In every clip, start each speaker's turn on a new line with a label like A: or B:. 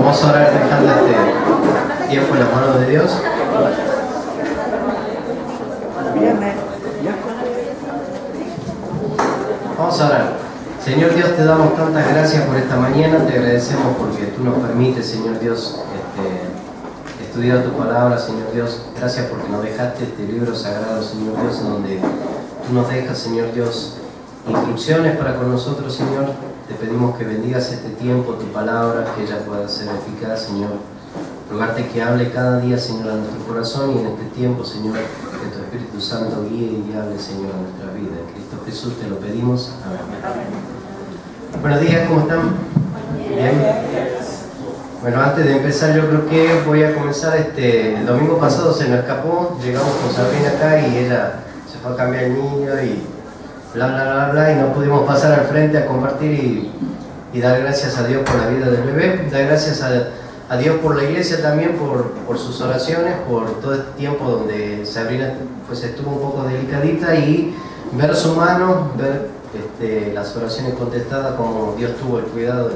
A: Vamos a orar dejando este tiempo en las manos de Dios. Vamos a orar. Señor Dios, te damos tantas gracias por esta mañana, te agradecemos porque tú nos permites, Señor Dios, estudiar tu palabra, Señor Dios. Gracias porque nos dejaste este libro sagrado, Señor Dios, donde tú nos dejas, Señor Dios, instrucciones para con nosotros, Señor. Te pedimos que bendigas este tiempo, tu palabra, que ella pueda ser eficaz, Señor. Rogarte que hable cada día, Señor, a nuestro corazón y en este tiempo, Señor, que tu Espíritu Santo guíe y hable, Señor, a nuestra vida. En Cristo Jesús te lo pedimos. Amén. Buenos días, ¿cómo están? Bien. Bueno, antes de empezar, yo creo que voy a comenzar. El domingo pasado se nos escapó, llegamos con Sabrina acá y ella se fue a cambiar el niño y bla, bla, bla, bla, y no pudimos pasar al frente a compartir y dar gracias a Dios por la vida del bebé, dar gracias a Dios por la iglesia también, por sus oraciones, por todo este tiempo donde Sabrina pues estuvo un poco delicadita y ver su mano, ver las oraciones contestadas, como Dios tuvo el cuidado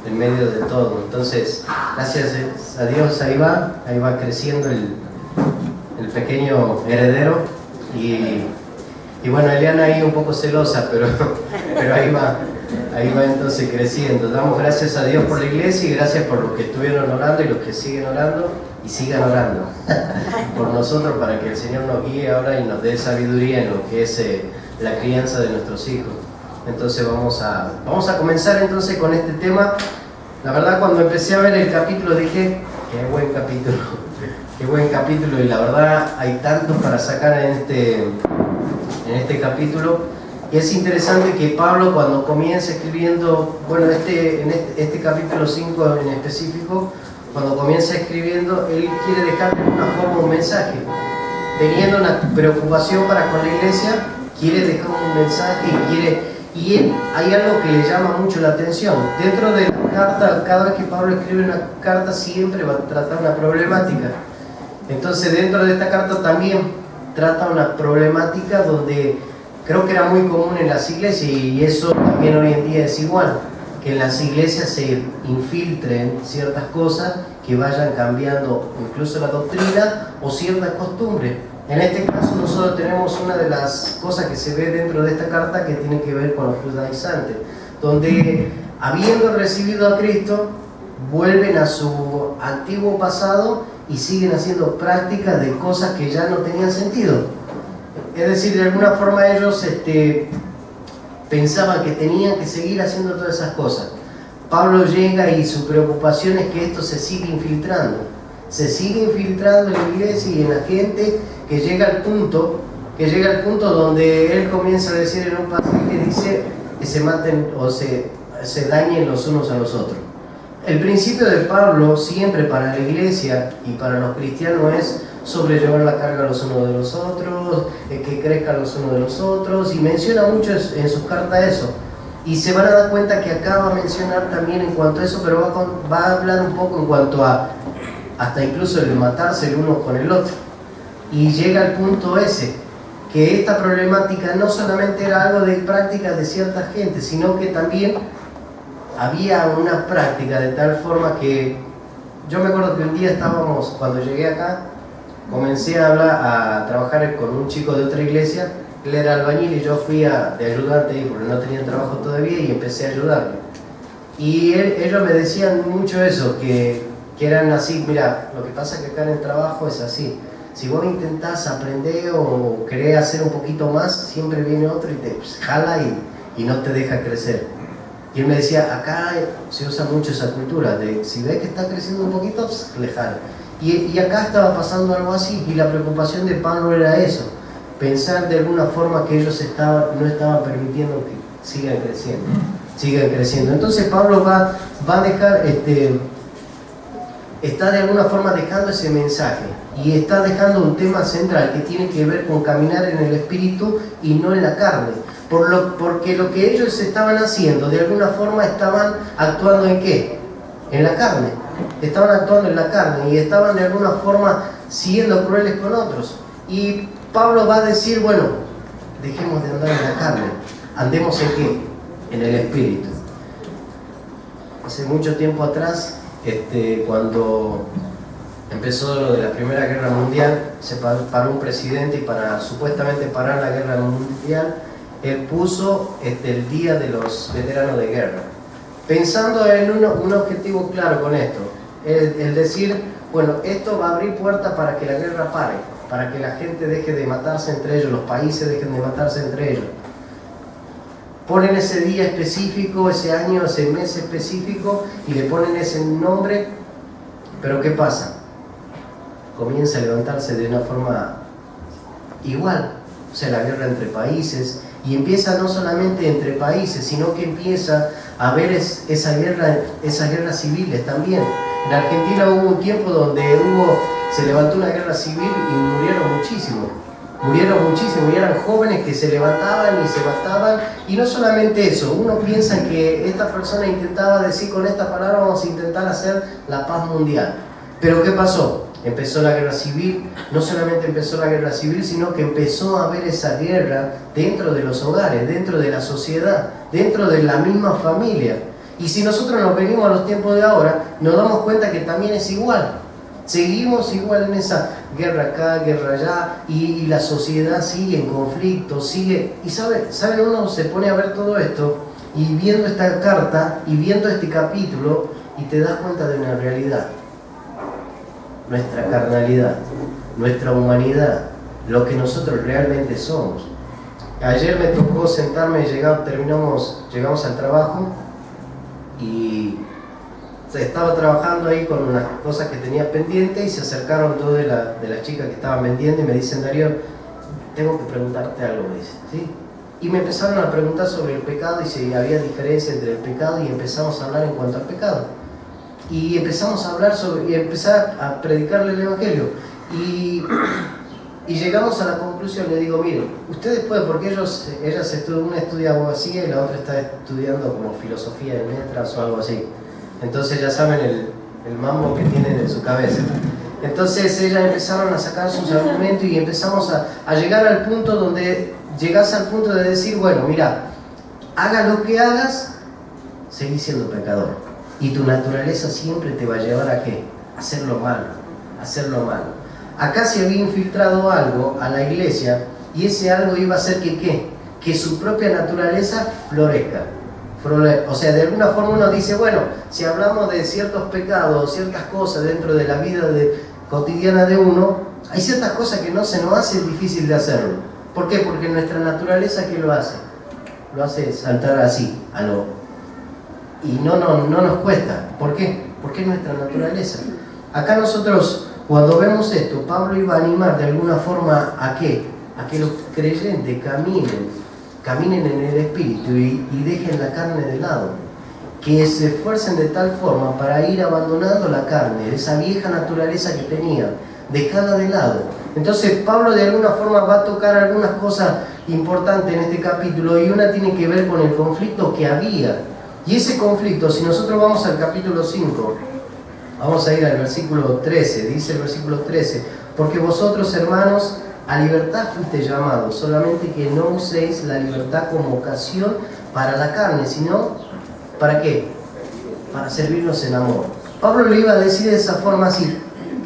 A: en medio de todo. Entonces, gracias a Dios, ahí va creciendo el pequeño heredero y bueno, Eliana ahí un poco celosa, pero ahí va entonces creciendo. Damos gracias a Dios por la iglesia y gracias por los que estuvieron orando y los que siguen orando y sigan orando por nosotros, para que el Señor nos guíe ahora y nos dé sabiduría en lo que es la crianza de nuestros hijos. Entonces vamos a comenzar entonces con este tema. La verdad, cuando empecé a ver el capítulo dije, qué buen capítulo, y la verdad hay tanto para sacar en este capítulo. Y es interesante que Pablo, cuando comienza escribiendo, bueno, en este capítulo 5 en específico, cuando comienza escribiendo, él quiere dejar de alguna forma un mensaje. Teniendo una preocupación para con la iglesia, quiere dejar un mensaje y él, hay algo que le llama mucho la atención. Dentro de la carta, cada vez que Pablo escribe una carta, siempre va a tratar una problemática. Entonces, dentro de esta carta también trata una problemática donde creo que era muy común en las iglesias, y eso también hoy en día es igual, que en las iglesias se infiltren ciertas cosas que vayan cambiando incluso la doctrina o ciertas costumbres. En este caso nosotros tenemos una de las cosas que se ve dentro de esta carta que tiene que ver con los judaizantes, donde habiendo recibido a Cristo vuelven a su antiguo pasado y siguen haciendo prácticas de cosas que ya no tenían sentido. Es decir, de alguna forma ellos pensaban que tenían que seguir haciendo todas esas cosas. Pablo llega y su preocupación es que esto se sigue infiltrando en la iglesia y en la gente, que llega al punto donde él comienza a decir en un pasaje, dice que se maten o se dañen los unos a los otros. El principio de Pablo siempre para la iglesia y para los cristianos es sobrellevar la carga los unos de los otros, que crezcan los unos de los otros, y menciona mucho en sus cartas eso. Y se van a dar cuenta que acá va a mencionar también en cuanto a eso, pero va a hablar un poco en cuanto a hasta incluso el matarse el uno con el otro. Y llega al punto ese, que esta problemática no solamente era algo de práctica de cierta gente, sino que también había una práctica de tal forma que yo me acuerdo que un día cuando llegué acá, comencé a trabajar con un chico de otra iglesia. Él era albañil y yo fui de ayudante ahí porque no tenía trabajo todavía, y empecé a ayudarle. Y ellos me decían mucho eso, que eran así: mira, lo que pasa es que acá en el trabajo es así. Si vos intentás aprender o querés hacer un poquito más, siempre viene otro y te jala y no te deja crecer. Y él me decía, acá se usa mucho esa cultura de si ves que está creciendo un poquito, le jala. Y acá estaba pasando algo así, y la preocupación de Pablo era eso, pensar de alguna forma que ellos no estaban permitiendo que sigan creciendo. Entonces Pablo va a dejar, está de alguna forma dejando ese mensaje, y está dejando un tema central que tiene que ver con caminar en el espíritu y no en la carne. Porque lo que ellos estaban haciendo, de alguna forma estaban actuando ¿en qué? En la carne. Estaban actuando en la carne y estaban de alguna forma siendo crueles con otros. Y Pablo va a decir, bueno, dejemos de andar en la carne, andemos ¿en qué? En el espíritu. Hace mucho tiempo atrás cuando empezó lo de la Primera Guerra Mundial, se paró un presidente y para supuestamente parar la Guerra Mundial, él puso el Día de los Veteranos de Guerra, pensando en un objetivo claro con esto, el decir, bueno, esto va a abrir puertas para que la guerra pare, para que la gente deje de matarse entre ellos, los países dejen de matarse entre ellos. Ponen ese día específico, ese año, ese mes específico y le ponen ese nombre, pero ¿qué pasa? Comienza a levantarse de una forma igual, o sea, la guerra entre países, y empieza no solamente entre países, sino que empieza a haber esas guerras civiles también. En Argentina hubo un tiempo donde se levantó una guerra civil y murieron muchísimos, y eran jóvenes que se levantaban y se mataban, y no solamente eso, uno piensa que esta persona intentaba decir con esta palabra vamos a intentar hacer la paz mundial, pero ¿qué pasó? Empezó la guerra civil, no solamente empezó la guerra civil, sino que empezó a haber esa guerra dentro de los hogares, dentro de la sociedad, dentro de la misma familia. Y si nosotros nos venimos a los tiempos de ahora, nos damos cuenta que también es igual. Seguimos igual en esa guerra acá, guerra allá, y la sociedad sigue en conflicto, sigue. Y ¿saben? Uno se pone a ver todo esto, y viendo esta carta, y viendo este capítulo, y te das cuenta de una realidad. Nuestra carnalidad, nuestra humanidad, lo que nosotros realmente somos. Ayer me tocó sentarme, llegamos al trabajo y estaba trabajando ahí con unas cosas que tenía pendientes y se acercaron dos de las chicas que estaban vendiendo y me dicen, Darío, tengo que preguntarte algo, me dice, ¿sí? Y me empezaron a preguntar sobre el pecado y si había diferencia entre el pecado, y empezamos a hablar en cuanto al pecado. Y empezamos a hablar y empezar a predicarle el Evangelio. Y llegamos a la conclusión, le digo, miren, ustedes pueden, porque una estudia abogacía y la otra está estudiando como filosofía en letras o algo así. Entonces ya saben el mambo que tienen en su cabeza. Entonces ellas empezaron a sacar sus argumentos y empezamos a llegar al punto donde llegas al punto de decir, bueno, mira, hagas lo que hagas, seguís siendo pecador. Y tu naturaleza siempre te va a llevar ¿a qué? A hacer lo malo, Acá se había infiltrado algo a la iglesia y ese algo iba a hacer que ¿qué? Que su propia naturaleza florezca. O sea, de alguna forma uno dice, bueno, si hablamos de ciertos pecados, ciertas cosas dentro de la vida cotidiana de uno, hay ciertas cosas que no se nos hace difícil de hacerlo. ¿Por qué? Porque nuestra naturaleza, ¿qué lo hace? Lo hace saltar así, y no nos cuesta. ¿Por qué? Porque es nuestra naturaleza. Acá nosotros, cuando vemos esto, Pablo iba a animar de alguna forma ¿a qué? A que los creyentes caminen en el Espíritu y dejen la carne de lado. Que se esfuercen de tal forma para ir abandonando la carne, esa vieja naturaleza que tenía, dejarla de lado. Entonces Pablo de alguna forma va a tocar algunas cosas importantes en este capítulo, y una tiene que ver con el conflicto que había. Y ese conflicto, si nosotros vamos al capítulo 5, vamos a ir al versículo 13, dice el versículo 13, porque vosotros, hermanos, a libertad fuiste llamados, solamente que no uséis la libertad como ocasión para la carne, sino, ¿para qué? Para servirnos en amor. Pablo le iba a decir de esa forma así,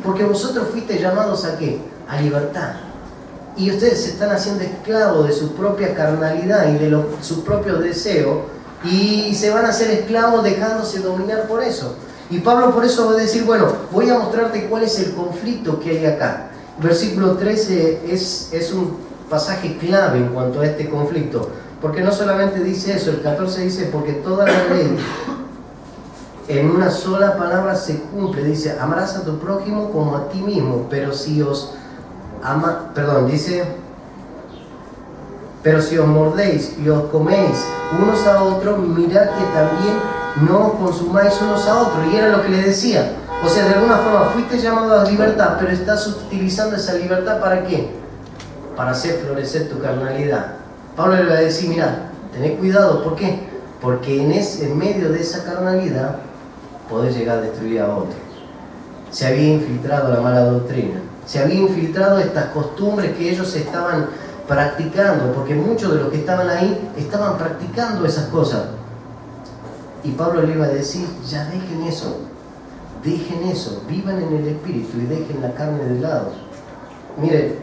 A: porque vosotros fuiste llamados ¿a qué? A libertad. Y ustedes se están haciendo esclavos de su propia carnalidad y de sus propios deseos, y se van a hacer esclavos dejándose dominar por eso. Y Pablo por eso va a decir, bueno, voy a mostrarte cuál es el conflicto que hay acá. Versículo 13 es un pasaje clave en cuanto a este conflicto, porque no solamente dice eso, el 14 dice, porque toda la ley en una sola palabra se cumple, dice, amarás a tu prójimo como a ti mismo, pero si os mordéis y os coméis unos a otros, mirad que también no os consumáis unos a otros. Y era lo que le decía. O sea, de alguna forma fuiste llamado a libertad, pero estás utilizando esa libertad ¿para qué? Para hacer florecer tu carnalidad. Pablo le va a decir, mirá, tened cuidado. ¿Por qué? Porque en medio de esa carnalidad podés llegar a destruir a otros. Se había infiltrado la mala doctrina. Se había infiltrado estas costumbres que ellos estaban practicando, porque muchos de los que estaban ahí estaban practicando esas cosas. Y Pablo le iba a decir, ya dejen eso, dejen eso, vivan en el Espíritu y dejen la carne de lado. Miren,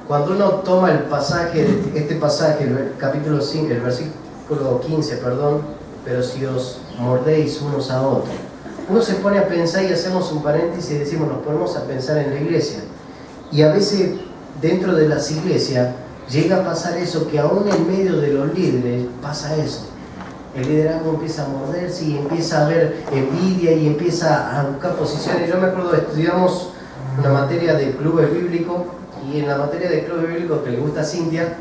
A: cuando uno toma el pasaje, este pasaje, el capítulo 5, el versículo 15, perdón, pero si os mordéis unos a otros, uno se pone a pensar y hacemos un paréntesis y decimos, nos ponemos a pensar en la iglesia. Y a veces dentro de las iglesias llega a pasar eso, que aún en medio de los líderes pasa eso. El liderazgo empieza a morderse y empieza a haber envidia y empieza a buscar posiciones. Yo me acuerdo, estudiamos una materia de clubes bíblicos y en la materia de clubes bíblicos que le gusta a Cintia,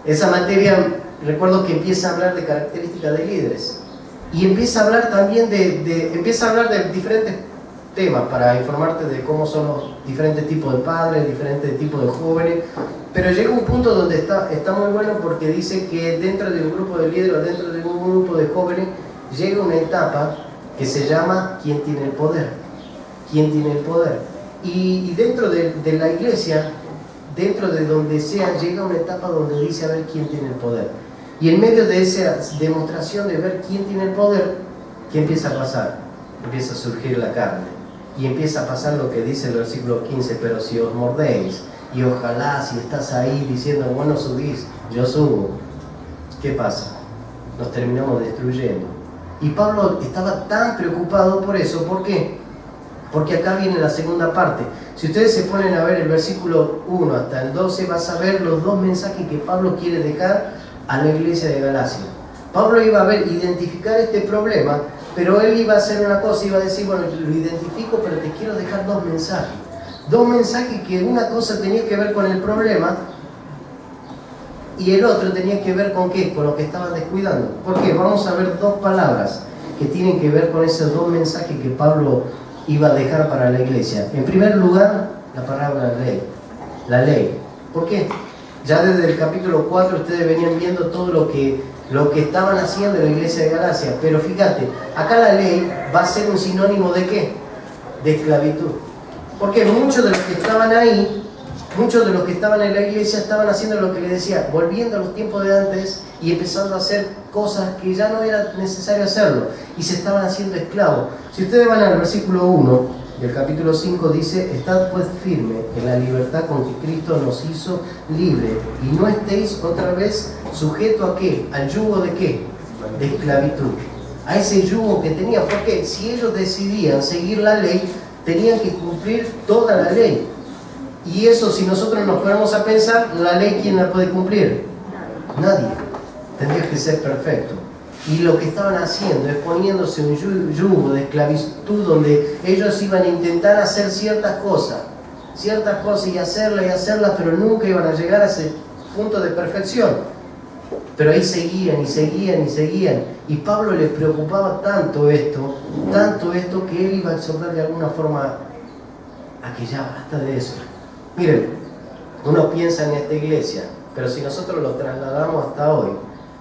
A: esa materia recuerdo que empieza a hablar de características de líderes y empieza a hablar también empieza a hablar de diferentes temas para informarte de cómo son los diferentes tipos de padres, diferentes tipos de jóvenes, pero llega un punto donde está muy bueno porque dice que dentro de un grupo de líderes o dentro de un grupo de jóvenes llega una etapa que se llama ¿quién tiene el poder? ¿Quién tiene el poder? Y dentro de la iglesia, dentro de donde sea, llega una etapa donde dice a ver quién tiene el poder. Y en medio de esa demostración de ver quién tiene el poder, ¿qué empieza a pasar? Empieza a surgir la carne. Y empieza a pasar lo que dice el versículo 15, pero si os mordéis, y ojalá si estás ahí diciendo, bueno, subís, yo subo, ¿qué pasa? Nos terminamos destruyendo. Y Pablo estaba tan preocupado por eso, ¿por qué? Porque acá viene la segunda parte. Si ustedes se ponen a ver el versículo 1 hasta el 12, vas a ver los dos mensajes que Pablo quiere dejar a la iglesia de Galacia. Pablo iba a identificar este problema, pero él iba a hacer una cosa, iba a decir, bueno, lo identifico, pero te quiero dejar dos mensajes. Dos mensajes que una cosa tenía que ver con el problema y el otro tenía que ver con ¿qué? Con lo que estaban descuidando. ¿Por qué? Vamos a ver dos palabras que tienen que ver con esos dos mensajes que Pablo iba a dejar para la iglesia. En primer lugar, la palabra ley. La ley. ¿Por qué? Ya desde el capítulo 4 ustedes venían viendo todo lo que estaban haciendo en la iglesia de Galacia. Pero fíjate, acá la ley va a ser un sinónimo ¿de qué? De esclavitud. Porque muchos de los que estaban ahí, muchos de los que estaban en la iglesia estaban haciendo lo que les decía, volviendo a los tiempos de antes y empezando a hacer cosas que ya no era necesario hacerlo y se estaban haciendo esclavos. Si ustedes van al versículo 1 del capítulo 5 dice, estad pues firme en la libertad con que Cristo nos hizo libre y no estéis otra vez sujetos ¿a qué? ¿Al yugo de qué? De esclavitud. A ese yugo que tenía, porque si ellos decidían seguir la ley, tenían que cumplir toda la ley. Y eso, si nosotros nos ponemos a pensar, la ley, ¿quién la puede cumplir? Nadie. Tendría que ser perfecto. Y lo que estaban haciendo es poniéndose un yugo de esclavitud donde ellos iban a intentar hacer ciertas cosas y hacerlas, pero nunca iban a llegar a ese punto de perfección. Pero ahí seguían. Y Pablo le preocupaba tanto esto, que él iba a exhortar de alguna forma a que ya basta de eso. Miren, uno piensa en esta iglesia, pero si nosotros lo trasladamos hasta hoy,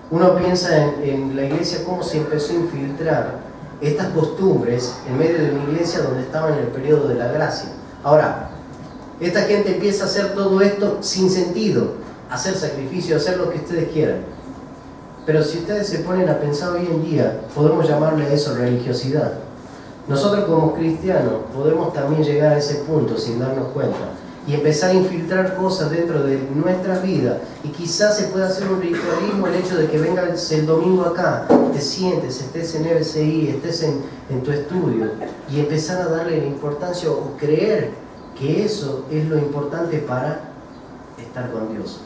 A: uno piensa en la iglesia cómo se empezó a infiltrar estas costumbres en medio de una iglesia donde estaba en el periodo de la gracia. Ahora, esta gente empieza a hacer todo esto sin sentido, hacer sacrificio, hacer lo que ustedes quieran. Pero si ustedes se ponen a pensar hoy en día, podemos llamarle a eso religiosidad. Nosotros como cristianos podemos también llegar a ese punto sin darnos cuenta y empezar a infiltrar cosas dentro de nuestra vida y quizás se pueda hacer un ritualismo el hecho de que vengas el domingo acá, te sientes, estés en RCI, estés en tu estudio y empezar a darle la importancia o creer que eso es lo importante para estar con Dios.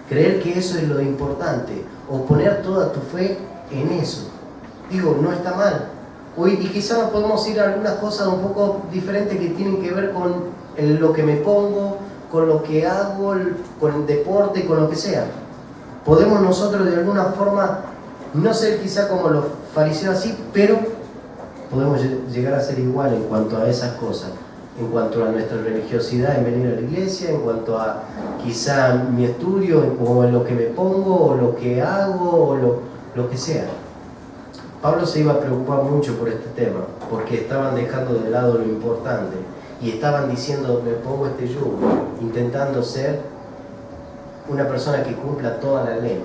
A: Creer que eso es lo importante o poner toda tu fe en eso. Digo, no está mal. Hoy, y quizás nos podemos ir a algunas cosas un poco diferentes que tienen que ver con lo que me pongo, con lo que hago, con el deporte, con lo que sea. Podemos nosotros de alguna forma no ser quizá como los fariseos así, pero podemos llegar a ser igual en cuanto a esas cosas. En cuanto a nuestra religiosidad en venir a la iglesia, en cuanto a quizá mi estudio, o en lo que me pongo, o lo que hago, o lo que sea. Pablo se iba a preocupar mucho por este tema, porque estaban dejando de lado lo importante, y estaban diciendo, me pongo este yugo, intentando ser una persona que cumpla toda la ley.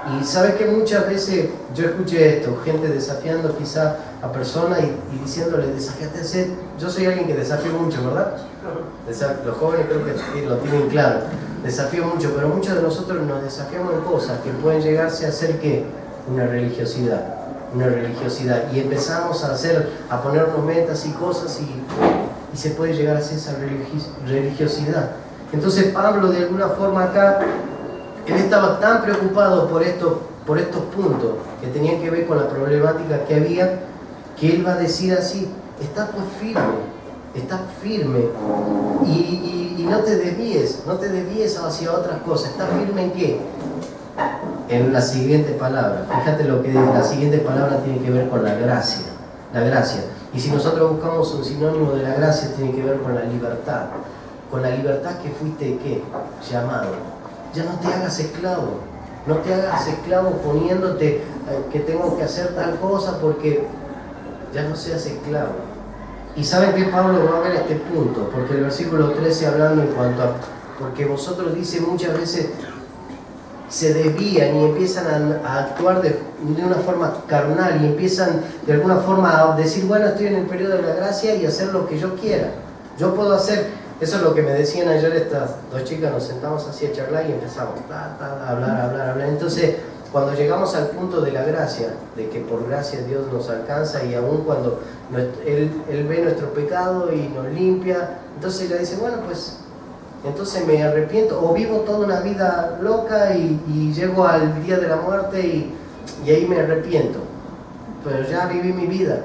A: Y sabes que muchas veces yo escuché esto, gente desafiando quizá a personas y diciéndole, desafiate a hacer. Yo soy alguien que desafío mucho, ¿verdad? Los jóvenes creo que lo tienen claro. Desafío mucho, pero muchos de nosotros nos desafiamos en cosas que pueden llegarse a ser ¿qué? Una religiosidad. Y empezamos a ponernos metas y cosas y se puede llegar a hacer esa religiosidad. Entonces Pablo de alguna forma acá, él estaba tan preocupado por estos puntos que tenían que ver con la problemática que había, que él va a decir así, está pues firme y no te desvíes hacia otras cosas. ¿Está firme en qué? En la siguiente palabra. Fíjate lo que dice, la siguiente palabra tiene que ver con la gracia. Y si nosotros buscamos un sinónimo de la gracia, tiene que ver con la libertad. Con la libertad que fuiste, ¿qué? Llamado. Ya no te hagas esclavo. No te hagas esclavo poniéndote que tengo que hacer tal cosa porque ya no seas esclavo. Y saben que Pablo va a ver este punto, porque el versículo 13 hablando en cuanto a... Porque vosotros, dice, muchas veces se desvían y empiezan a actuar de una forma carnal y empiezan de alguna forma a decir, bueno, estoy en el periodo de la gracia y hacer lo que yo quiera. Yo puedo hacer... Eso es lo que me decían ayer estas dos chicas, nos sentamos así a charlar y empezamos a hablar. Entonces, cuando llegamos al punto de la gracia, de que por gracia Dios nos alcanza y aún cuando Él ve nuestro pecado y nos limpia, entonces ella dice, bueno, pues, entonces me arrepiento, o vivo toda una vida loca y llego al día de la muerte y ahí me arrepiento. Pero ya viví mi vida.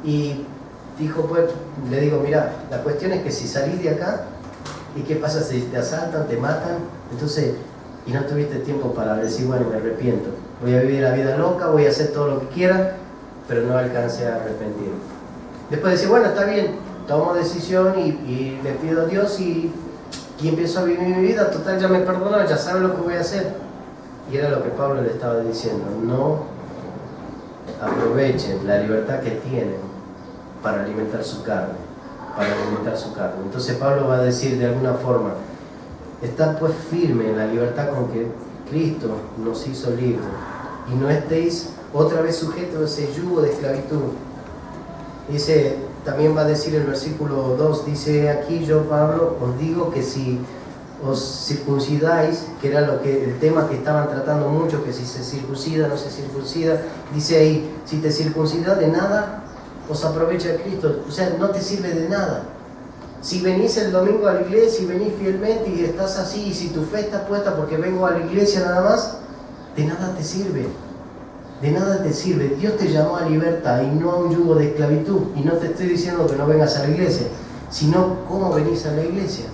A: Y dijo, pues, le digo, mira, la cuestión es que si salís de acá, ¿y qué pasa si te asaltan, te matan? Entonces, y no tuviste tiempo para decir, bueno, me arrepiento. Voy a vivir la vida loca, voy a hacer todo lo que quiera, pero no alcancé a arrepentirme. Después decir, bueno, está bien, tomo decisión y le pido a Dios y empiezo a vivir mi vida, total, ya me perdonó, ya sabe lo que voy a hacer. Y era lo que Pablo le estaba diciendo, no aprovechen la libertad que tienen para alimentar su carne. Entonces Pablo va a decir de alguna forma, está pues firme en la libertad con que Cristo nos hizo libres y no estéis otra vez sujetos a ese yugo de esclavitud. Dice, también va a decir el versículo 2, dice aquí yo Pablo os digo que si os circuncidáis, que era el tema que estaban tratando mucho, que si se circuncida, no se circuncida, dice ahí, si te circuncidas de nada os aprovecha Cristo, o sea, no te sirve de nada. Si venís el domingo a la iglesia y venís fielmente y estás así, y si tu fe está puesta porque vengo a la iglesia nada más, de nada te sirve. Dios te llamó a libertad y no a un yugo de esclavitud. Y no te estoy diciendo que no vengas a la iglesia, sino cómo venís a la iglesia.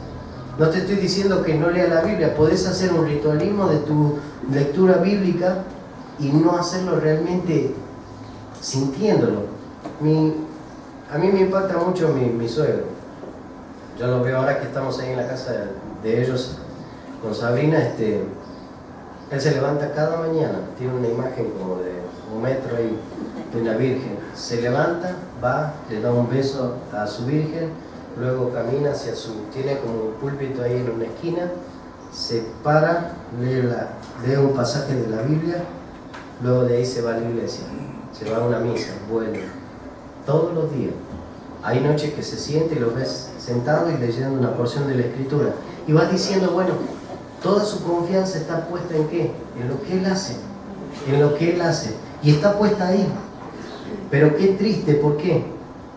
A: No te estoy diciendo que no leas la Biblia. Podés hacer un ritualismo de tu lectura bíblica y no hacerlo realmente sintiéndolo. A mí me impacta mucho mi suegro. Yo lo veo ahora que estamos ahí en la casa de ellos con Sabrina. Él se levanta cada mañana, tiene una imagen como de 1 metro ahí de una virgen. Se levanta, va, le da un beso a su virgen, luego camina tiene como un púlpito ahí en una esquina, se para, lee un pasaje de la Biblia, luego de ahí se va a la iglesia, se va a una misa, vuelve. Todos los días. Hay noches que se siente y lo ves sentado y leyendo una porción de la Escritura. Y vas diciendo, bueno, toda su confianza está puesta ¿en qué? En lo que Él hace. Y está puesta ahí. Pero qué triste, ¿por qué?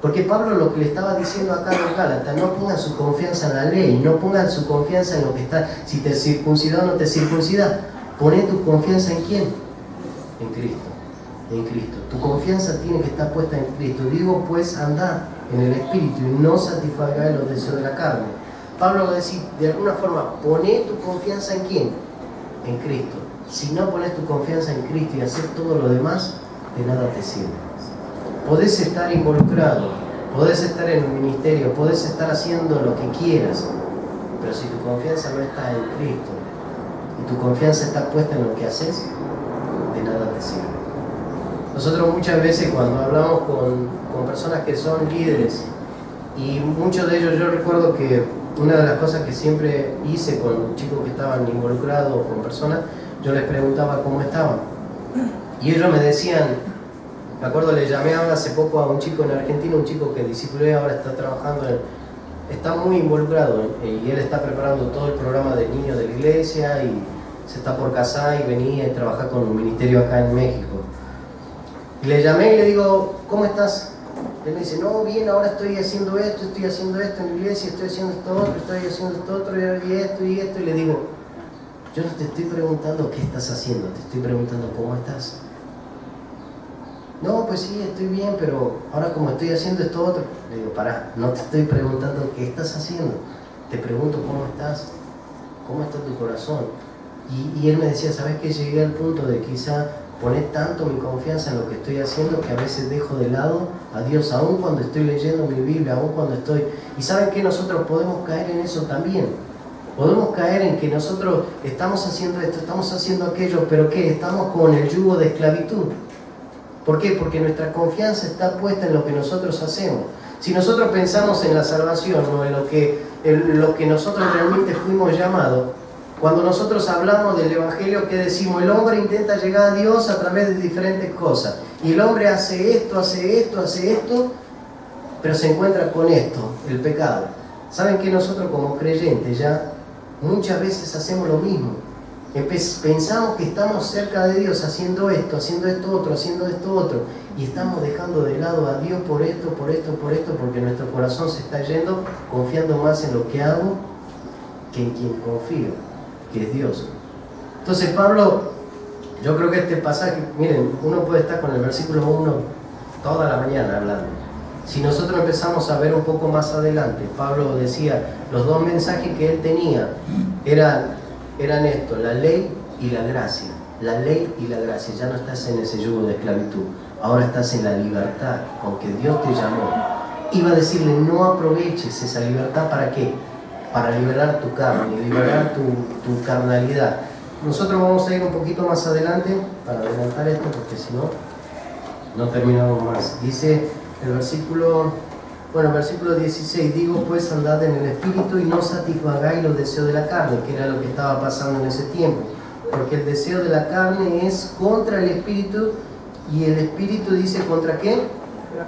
A: Porque Pablo lo que le estaba diciendo acá a los Gálatas, no pongan su confianza en la ley, no pongan su confianza en lo que está, si te circuncidas o no te circuncidas. Poné tu confianza ¿en quién? En Cristo. Tu confianza tiene que estar puesta en Cristo. Digo pues, andad en el Espíritu y no satisfagáis los deseos de la carne. Pablo va a decir, de alguna forma, poné tu confianza ¿en quién? En Cristo. Si no pones tu confianza en Cristo y hacer todo lo demás, de nada te sirve. Podés estar involucrado, podés estar en un ministerio, podés estar haciendo lo que quieras, pero si tu confianza no está en Cristo y tu confianza está puesta en lo que haces, de nada te sirve. Nosotros muchas veces cuando hablamos con personas que son líderes, y muchos de ellos, yo recuerdo que una de las cosas que siempre hice con chicos que estaban involucrados, con personas, yo les preguntaba cómo estaban. Y ellos me decían, me acuerdo, le llamé ahora hace poco a un chico en Argentina, un chico que discipulé, ahora está trabajando, está muy involucrado y él está preparando todo el programa de niños de la iglesia y se está por casar y venía a trabajar con un ministerio acá en México. Y le llamé y le digo, ¿cómo estás? Él me dice, no, bien, ahora estoy haciendo esto en la iglesia, estoy haciendo esto otro, y esto, y le digo, yo no te estoy preguntando qué estás haciendo, te estoy preguntando cómo estás. No, pues sí, estoy bien, pero ahora como estoy haciendo esto otro, le digo, pará, no te estoy preguntando qué estás haciendo, te pregunto cómo estás, cómo está tu corazón. Y él me decía, ¿sabes qué? Llegué al punto de quizá poner tanto mi confianza en lo que estoy haciendo que a veces dejo de lado a Dios, aún cuando estoy leyendo mi Biblia, aún cuando estoy... Y ¿saben qué? Nosotros podemos caer en eso también. Podemos caer en que nosotros estamos haciendo esto, estamos haciendo aquello, pero ¿qué? Estamos con el yugo de esclavitud. ¿Por qué? Porque nuestra confianza está puesta en lo que nosotros hacemos. Si nosotros pensamos en la salvación o en lo que nosotros realmente fuimos llamados, cuando nosotros hablamos del Evangelio, ¿qué decimos? El hombre intenta llegar a Dios a través de diferentes cosas. Y el hombre hace esto, pero se encuentra con esto, el pecado. ¿Saben que nosotros como creyentes ya muchas veces hacemos lo mismo? Pensamos que estamos cerca de Dios haciendo esto otro, y estamos dejando de lado a Dios por esto, porque nuestro corazón se está yendo confiando más en lo que hago que en quien confío, que es Dios. Entonces Pablo, yo creo que este pasaje, miren, uno puede estar con el versículo 1 toda la mañana hablando. Si nosotros empezamos a ver un poco más adelante, Pablo decía, los dos mensajes que él tenía eran esto, la ley y la gracia. La ley y la gracia. Ya no estás en ese yugo de esclavitud, ahora estás en la libertad con que Dios te llamó. Iba a decirle, no aproveches esa libertad, ¿para qué? Para liberar tu carne, liberar tu carnalidad. Nosotros vamos a ir un poquito más adelante para adelantar esto, porque si no, no terminamos más. Dice el versículo 16, digo pues andad en el Espíritu y no satisfagáis los deseos de la carne, que era lo que estaba pasando en ese tiempo, porque el deseo de la carne es contra el Espíritu y el Espíritu dice ¿contra qué?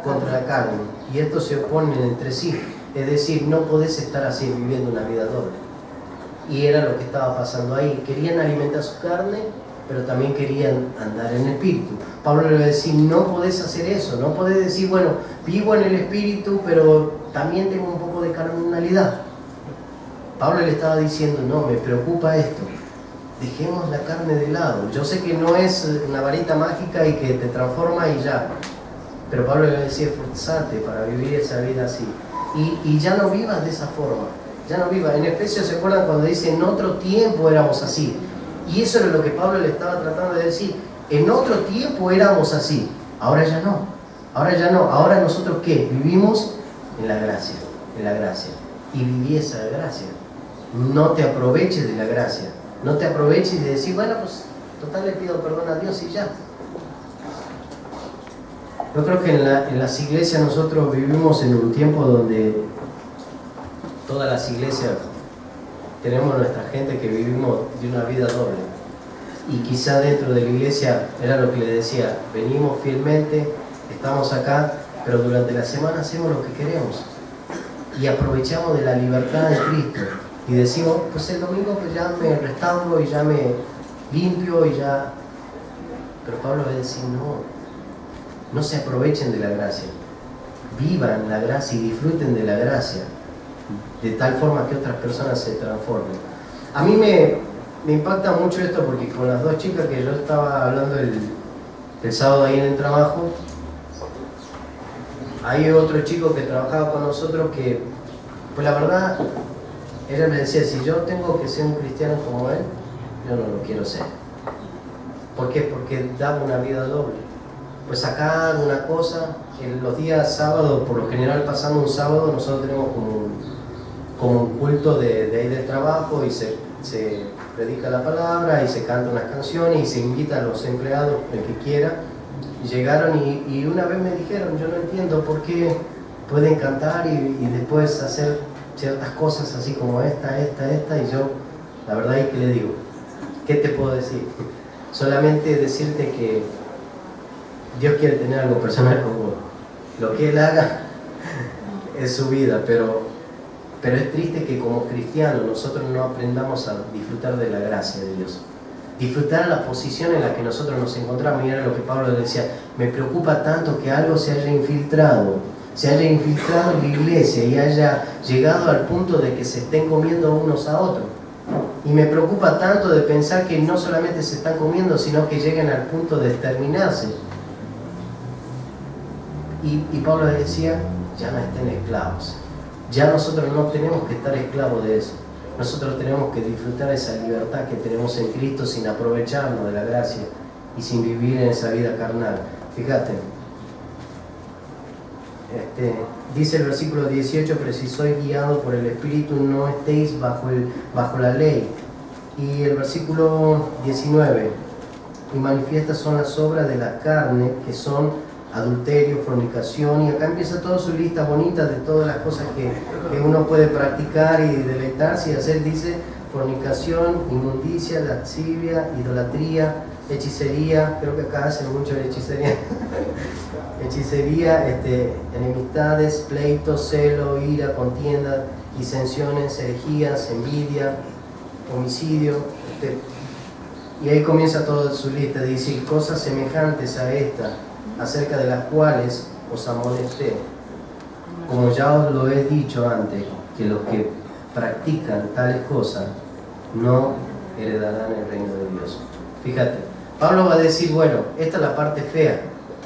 A: Contra la carne, y estos se oponen entre sí, es decir, no podés estar así viviendo una vida doble. Y era lo que estaba pasando ahí, querían alimentar su carne, pero también querían andar en el Espíritu. Pablo le va a decir, no podés hacer eso, no podés decir, bueno, vivo en el Espíritu, pero también tengo un poco de carnalidad. Pablo le estaba diciendo, no, me preocupa esto, dejemos la carne de lado. Yo sé que no es una varita mágica y que te transforma y ya, pero Pablo le decía, esforzate para vivir esa vida así. Y ya no vivas de esa forma, ya no vivas. En Efesios, ¿se acuerdan cuando dice, en otro tiempo éramos así? Y eso era lo que Pablo le estaba tratando de decir. En otro tiempo éramos así, ahora ya no. Ahora nosotros ¿qué? Vivimos en la gracia, y viví esa gracia. No te aproveches de la gracia, no te aproveches de decir, bueno, pues total le pido perdón a Dios y ya. Yo creo que en las iglesias nosotros vivimos en un tiempo donde todas las iglesias tenemos nuestra gente que vivimos de una vida doble. Y quizá dentro de la iglesia era lo que le decía, venimos fielmente, estamos acá, pero durante la semana hacemos lo que queremos. Y aprovechamos de la libertad de Cristo. Y decimos, pues el domingo pues ya me restauro y ya me limpio y ya... Pero Pablo va a decir, no se aprovechen de la gracia. Vivan la gracia y disfruten de la gracia, de tal forma que otras personas se transformen. A mí me impacta mucho esto porque con las dos chicas que yo estaba hablando el sábado ahí en el trabajo, hay otro chico que trabajaba con nosotros que, pues la verdad, ella me decía, si yo tengo que ser un cristiano como él, yo no lo quiero ser. ¿Por qué? Porque daba una vida doble. Pues acá una cosa, en los días sábados, por lo general pasando un sábado, nosotros tenemos como un culto de ahí del trabajo y se predica la palabra y se canta unas canciones y se invita a los empleados, el que quiera. Y llegaron y una vez me dijeron, yo no entiendo por qué pueden cantar y después hacer ciertas cosas así como esta, y yo, la verdad es que le digo, ¿Qué te puedo decir? Solamente decirte que Dios quiere tener algo personal con vos. Lo que Él haga es su vida, pero es triste que como cristianos nosotros no aprendamos a disfrutar de la gracia de Dios. Disfrutar la posición en la que nosotros nos encontramos. Y era lo que Pablo decía, me preocupa tanto que algo se haya infiltrado en la iglesia y haya llegado al punto de que se estén comiendo unos a otros. Y me preocupa tanto de pensar que no solamente se están comiendo, sino que lleguen al punto de exterminarse. Y Pablo decía, ya no estén esclavos. Ya nosotros no tenemos que estar esclavos de eso. Nosotros tenemos que disfrutar esa libertad que tenemos en Cristo sin aprovecharnos de la gracia y sin vivir en esa vida carnal. Fíjate, dice el versículo 18, pero si sois guiados por el Espíritu no estéis bajo la ley. Y el versículo 19, y manifiestas son las obras de la carne, que son adulterio, fornicación, y acá empieza toda su lista bonita de todas las cosas que uno puede practicar y deleitarse y hacer. Dice fornicación, inmundicia, lascivia, idolatría, hechicería, creo que acá hacen mucho de hechicería, enemistades, pleitos, celo, ira, contienda, disensiones, herejías, envidia, homicidio, y ahí comienza toda su lista. Dice cosas semejantes a esta, acerca de las cuales os amonesté, como ya os lo he dicho antes, que los que practican tales cosas no heredarán el reino de Dios. Fíjate, Pablo va a decir, bueno, esta es la parte fea,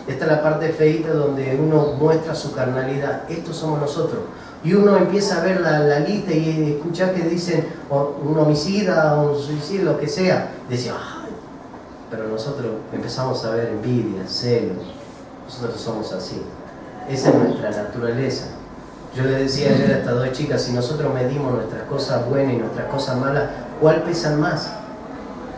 A: esta es la parte feita donde uno muestra su carnalidad, estos somos nosotros. Y uno empieza a ver la lista y escuchar que dicen un homicida o un suicidio, lo que sea, decía, pero nosotros empezamos a ver envidia, celo. Nosotros somos así. Esa es nuestra naturaleza. Yo le decía ayer a estas dos chicas, si nosotros medimos nuestras cosas buenas y nuestras cosas malas, ¿cuál pesan más?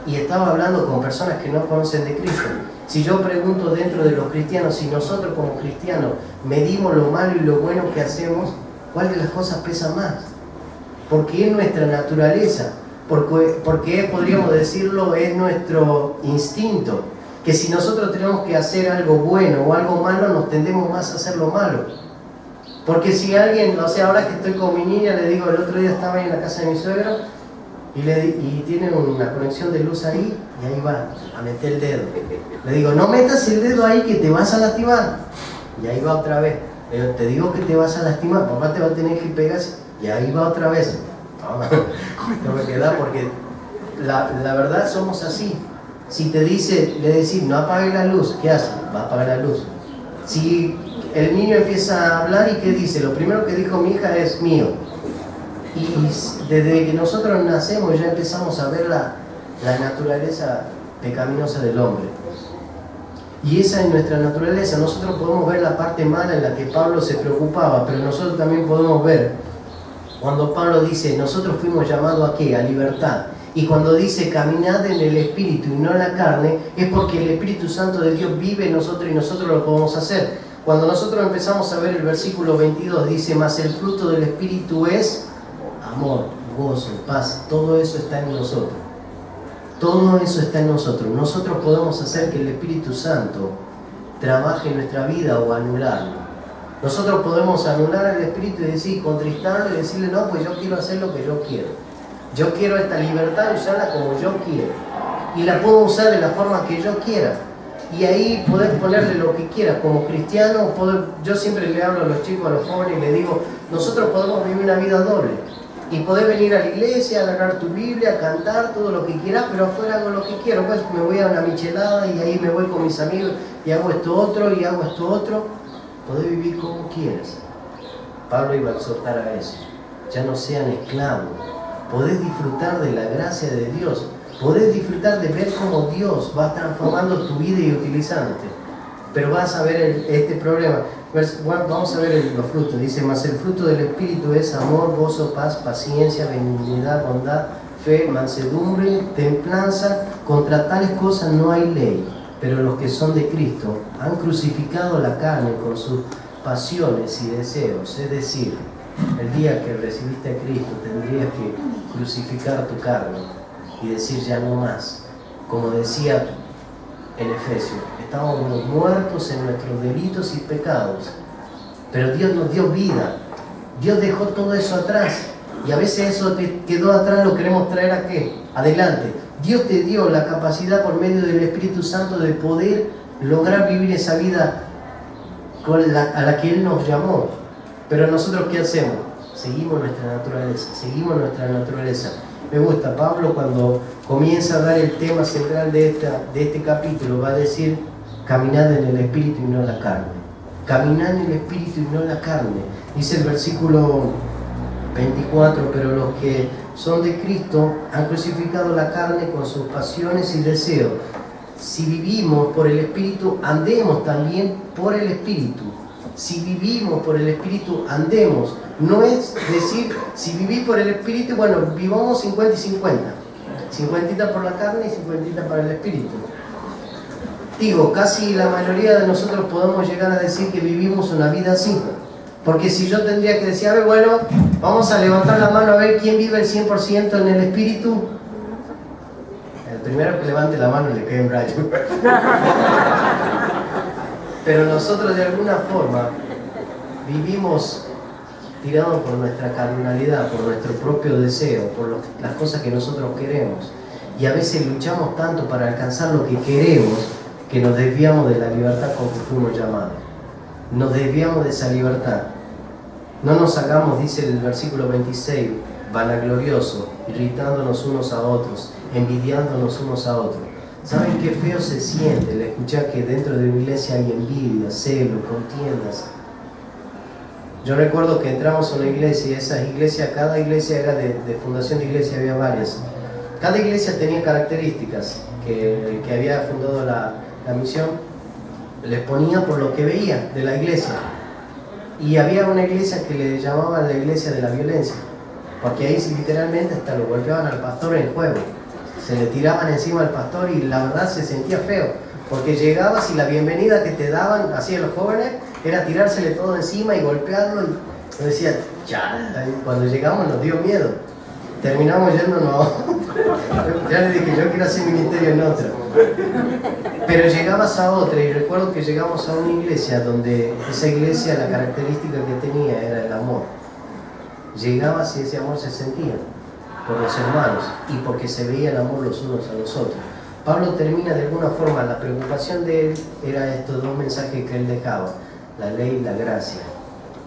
A: Y estaba hablando con personas que no conocen de Cristo. Si yo pregunto dentro de los cristianos, si nosotros como cristianos medimos lo malo y lo bueno que hacemos, ¿cuál de las cosas pesa más? Porque es nuestra naturaleza, porque podríamos decirlo, es nuestro instinto, que si nosotros tenemos que hacer algo bueno o algo malo, nos tendemos más a hacer lo malo. Porque si alguien, o sea, ahora que estoy con mi niña, le digo, el otro día estaba ahí en la casa de mi suegro y tiene una conexión de luz ahí, y ahí va a meter el dedo. Le digo, no metas el dedo ahí que te vas a lastimar. Y ahí va otra vez. Te digo que te vas a lastimar, papá te va a tener que pegar, y ahí va otra vez. No me queda, porque la verdad somos así. Si te dice, le decís, no apague la luz, ¿qué hace? Va a apagar la luz. Si el niño empieza a hablar y ¿qué dice? Lo primero que dijo mi hija es mío. Y desde que nosotros nacemos ya empezamos a ver la naturaleza pecaminosa del hombre. Y esa es nuestra naturaleza. Nosotros podemos ver la parte mala en la que Pablo se preocupaba, pero nosotros también podemos ver cuando Pablo dice, nosotros fuimos llamados ¿a qué? A libertad. Y cuando dice caminad en el Espíritu y no en la carne, es porque el Espíritu Santo de Dios vive en nosotros y nosotros lo podemos hacer. Cuando nosotros empezamos a ver el versículo 22, dice, mas el fruto del Espíritu es amor, gozo, paz. Todo eso está en nosotros. Todo eso está en nosotros. Nosotros podemos hacer que el Espíritu Santo trabaje en nuestra vida o anularlo. Nosotros podemos anular al Espíritu y decir, contristarlo y decirle, no, pues yo quiero hacer lo que yo quiero. Yo quiero esta libertad y usarla como yo quiero. Y la puedo usar de la forma que yo quiera. Y ahí poder ponerle lo que quiera. Como cristiano, yo siempre le hablo a los chicos, a los jóvenes, y les digo, nosotros podemos vivir una vida doble. Y poder venir a la iglesia, agarrar tu Biblia, cantar, todo lo que quieras, pero afuera hago lo que quiero. Pues me voy a una michelada y ahí me voy con mis amigos y hago esto otro y hago esto otro. Podés vivir como quieras. Pablo iba a exhortar a eso. Ya no sean esclavos. Podés disfrutar de la gracia de Dios. Podés disfrutar de ver cómo Dios va transformando tu vida y utilizándote. Pero vas a ver este problema. Vamos a ver los frutos. Dice, mas el fruto del Espíritu es amor, gozo, paz, paciencia, benignidad, bondad, fe, mansedumbre, templanza. Contra tales cosas no hay ley. Pero los que son de Cristo han crucificado la carne con sus pasiones y deseos. Es decir, el día que recibiste a Cristo tendrías que crucificar tu carne. y decir ya no más. Como decía en Efesios, estábamos muertos en nuestros delitos y pecados, pero Dios nos dio vida. Dios dejó todo eso atrás, y a veces eso que quedó atrás lo queremos traer ¿a qué? Adelante. Dios te dio la capacidad por medio del Espíritu Santo de poder lograr vivir esa vida a la que Él nos llamó. Pero nosotros ¿qué hacemos? Seguimos nuestra naturaleza. Me gusta, Pablo cuando comienza a dar el tema central de este capítulo va a decir: caminad en el Espíritu y no en la carne. Caminad en el Espíritu y no en la carne. Dice el versículo 24: pero los que son de Cristo han crucificado la carne con sus pasiones y deseos. Si vivimos por el Espíritu, andemos también por el Espíritu. Si vivimos por el Espíritu, andemos. No es decir, si viví por el Espíritu, bueno, vivamos 50 y 50. 50 por la carne y 50 para el Espíritu. Digo, casi la mayoría de nosotros podemos llegar a decir que vivimos una vida así. Porque si yo tendría que decir, a ver, bueno, vamos a levantar la mano a ver quién vive el 100% en el Espíritu. El primero que levante la mano le cae un rayo. Pero nosotros de alguna forma vivimos tirados por nuestra carnalidad, por nuestro propio deseo, por las cosas que nosotros queremos. Y a veces luchamos tanto para alcanzar lo que queremos que nos desviamos de la libertad con que fuimos llamados. Nos desviamos de esa libertad. No nos hagamos, dice el versículo 26, vanagloriosos, irritándonos unos a otros, envidiándonos unos a otros. ¿Saben qué feo se siente el escuchar que dentro de una iglesia hay envidia, celos, contiendas? Yo recuerdo que entramos a una iglesia y esas iglesias, cada iglesia era de fundación de iglesia, había varias. Cada iglesia tenía características que el que había fundado la misión les ponía por lo que veía de la iglesia. Y había una iglesia que le llamaban la iglesia de la violencia, porque ahí literalmente hasta lo golpeaban al pastor en juego. Se le tiraban encima al pastor y la verdad se sentía feo, porque llegabas y la bienvenida que te daban, así a los jóvenes, era tirársele todo encima y golpearlo. Y yo decía, ya, cuando llegamos nos dio miedo. Terminamos yéndonos. Ya le dije, yo quiero hacer ministerio en otra. Pero llegabas a otra, y recuerdo que llegamos a una iglesia donde esa iglesia, la característica que tenía era el amor. Llegabas y ese amor se sentía por los hermanos y porque se veía el amor los unos a los otros. Pablo termina de alguna forma, la preocupación de él era estos dos mensajes que él dejaba: la ley y la gracia.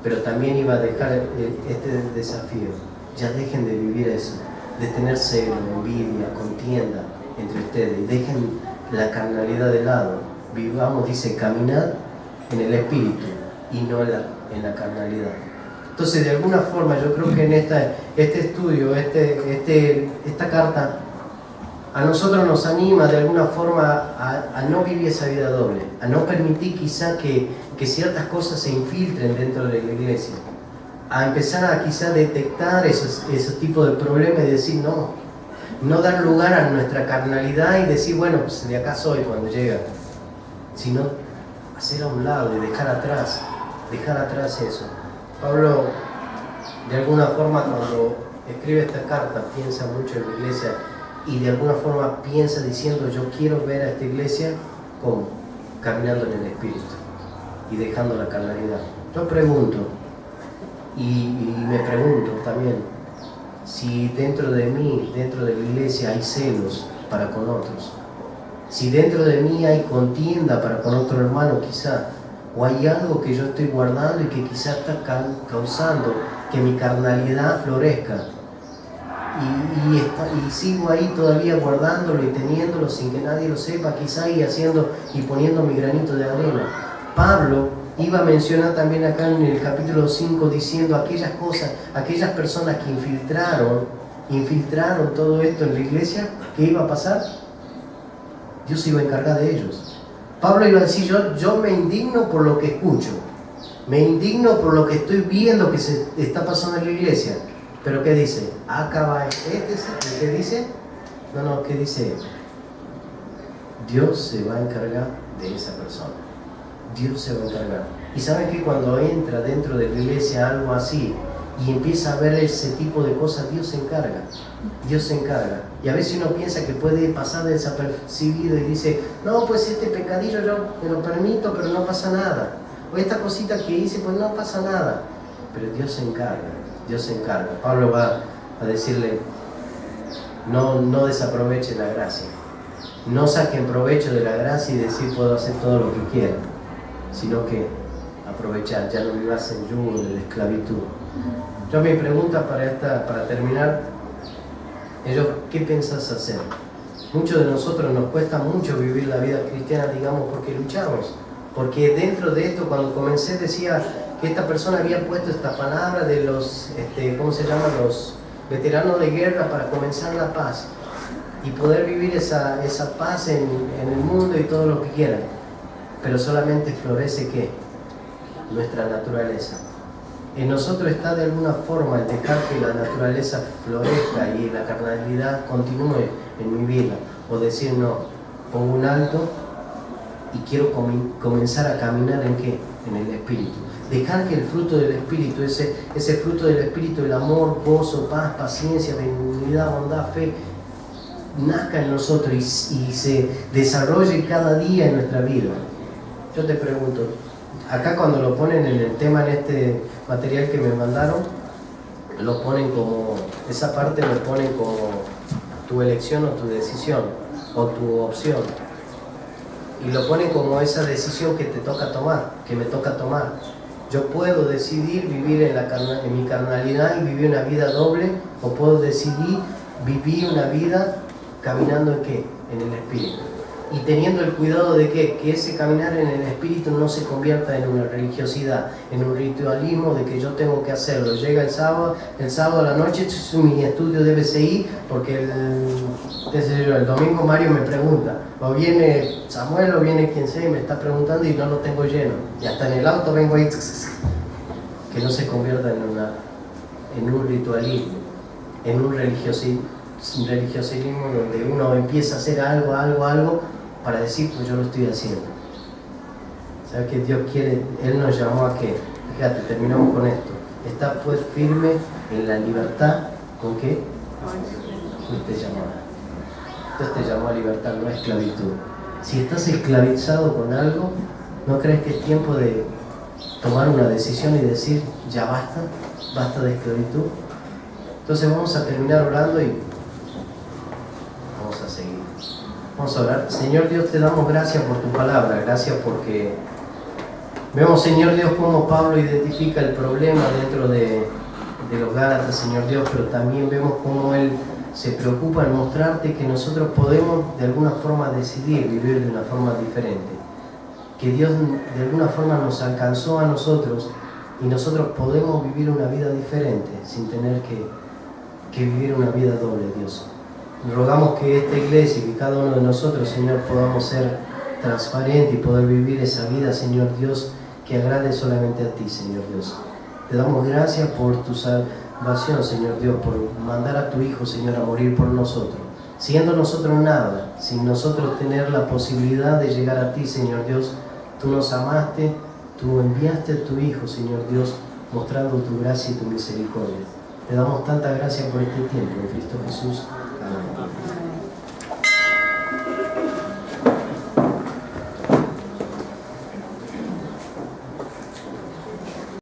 A: Pero también iba a dejar este desafío: ya dejen de vivir eso, de tener celo, envidia, contienda entre ustedes, y dejen la carnalidad de lado. Vivamos, dice, caminad en el Espíritu y no en la carnalidad. Entonces, de alguna forma, yo creo que en este estudio, esta carta, a nosotros nos anima de alguna forma a no vivir esa vida doble, a no permitir quizá que ciertas cosas se infiltren dentro de la iglesia, a empezar a quizá detectar esos tipos de problemas y decir no dar lugar a nuestra carnalidad y decir, bueno, pues de acá soy cuando llega, sino hacer a un lado y dejar atrás eso. Pablo, de alguna forma, cuando escribe esta carta, piensa mucho en la iglesia y de alguna forma piensa diciendo, yo quiero ver a esta iglesia como caminando en el Espíritu y dejando la carnalidad. Yo pregunto, y me pregunto también, si dentro de mí, dentro de la iglesia, hay celos para con otros, si dentro de mí hay contienda para con otro hermano quizá, o hay algo que yo estoy guardando y que quizá está causando que mi carnalidad florezca, y sigo ahí todavía guardándolo y teniéndolo sin que nadie lo sepa, quizá y poniendo mi granito de arena. Pablo iba a mencionar también acá en el capítulo 5 diciendo aquellas personas que infiltraron todo esto en la iglesia, ¿qué iba a pasar? Dios se iba a encargar de ellos. Pablo iba a decir, yo me indigno por lo que escucho, me indigno por lo que estoy viendo que se está pasando en la iglesia. Pero ¿qué dice? Acaba ¿qué dice? ¿Qué dice? Dios se va a encargar de esa persona. Dios se va a encargar. Y saben que cuando entra dentro de la iglesia algo así, y empieza a ver ese tipo de cosas, Dios se encarga. Dios se encarga. Y a veces uno piensa que puede pasar desapercibido y dice, no, pues este pecadillo yo me lo permito, pero no pasa nada. O esta cosita que hice, pues no pasa nada. Pero Dios se encarga, Dios se encarga. Pablo va a decirle, no desaprovechen la gracia. No saquen provecho de la gracia y decir puedo hacer todo lo que quiera, sino que aprovechar, ya no vivas en yugo de la esclavitud. Yo mi pregunta para terminar, ¿qué pensás hacer? Muchos de nosotros nos cuesta mucho vivir la vida cristiana, digamos, porque luchamos. Porque dentro de esto, cuando comencé, decía que esta persona había puesto esta palabra de los, ¿cómo se llaman? Los veteranos de guerra para comenzar la paz y poder vivir esa paz en el mundo y todo lo que quieran. Pero solamente florece ¿qué? Nuestra naturaleza. En nosotros está de alguna forma el dejar que la naturaleza florezca y la carnalidad continúe en mi vida, o decir no, pongo un alto y quiero comenzar a caminar ¿en qué? En el Espíritu. Dejar que el fruto del Espíritu, ese fruto del Espíritu, el amor, gozo, paz, paciencia, benignidad, bondad, fe, nazca en nosotros y se desarrolle cada día en nuestra vida. Yo te pregunto, acá cuando lo ponen en el tema, en este material que me mandaron, lo ponen como, esa parte lo ponen como tu elección o tu decisión, o tu opción. Y lo ponen como esa decisión que te toca tomar, que me toca tomar. Yo puedo decidir vivir en mi carnalidad y vivir una vida doble, o puedo decidir vivir una vida caminando ¿en qué? En el Espíritu. Y teniendo el cuidado de que ese caminar en el Espíritu no se convierta en una religiosidad, en un ritualismo de que yo tengo que hacerlo. Llega el sábado a la noche, mi estudio debe seguir, porque el domingo Mario me pregunta, o viene Samuel o viene quien sea y me está preguntando y no lo tengo lleno. Y hasta en el auto vengo ahí, que no se convierta en un ritualismo, en un religiosismo donde uno empieza a hacer algo para decir pues yo lo estoy haciendo. ¿Sabes que Dios quiere? Él nos llamó a que, fíjate, terminamos con esto, está pues firme en la libertad. ¿Con qué? Dios te llamó a libertad, no a esclavitud. Si estás esclavizado con algo, ¿no crees que es tiempo de tomar una decisión y decir ya basta de esclavitud? Entonces vamos a terminar orando y vamos a seguir. Vamos a orar. Señor Dios, te damos gracias por tu palabra, gracias porque vemos, Señor Dios, cómo Pablo identifica el problema dentro de los Gálatas, Señor Dios, pero también vemos cómo él se preocupa en mostrarte que nosotros podemos de alguna forma decidir vivir de una forma diferente, que Dios de alguna forma nos alcanzó a nosotros y nosotros podemos vivir una vida diferente sin tener que vivir una vida doble, Dios. Rogamos que esta iglesia y que cada uno de nosotros, Señor, podamos ser transparentes y poder vivir esa vida, Señor Dios, que agrade solamente a ti, Señor Dios. Te damos gracias por tu salvación, Señor Dios, por mandar a tu Hijo, Señor, a morir por nosotros, siendo nosotros nada, sin nosotros tener la posibilidad de llegar a ti, Señor Dios. Tú nos amaste, tú enviaste a tu Hijo, Señor Dios, mostrando tu gracia y tu misericordia. Te damos tanta gracia por este tiempo, en Cristo Jesús. Amén.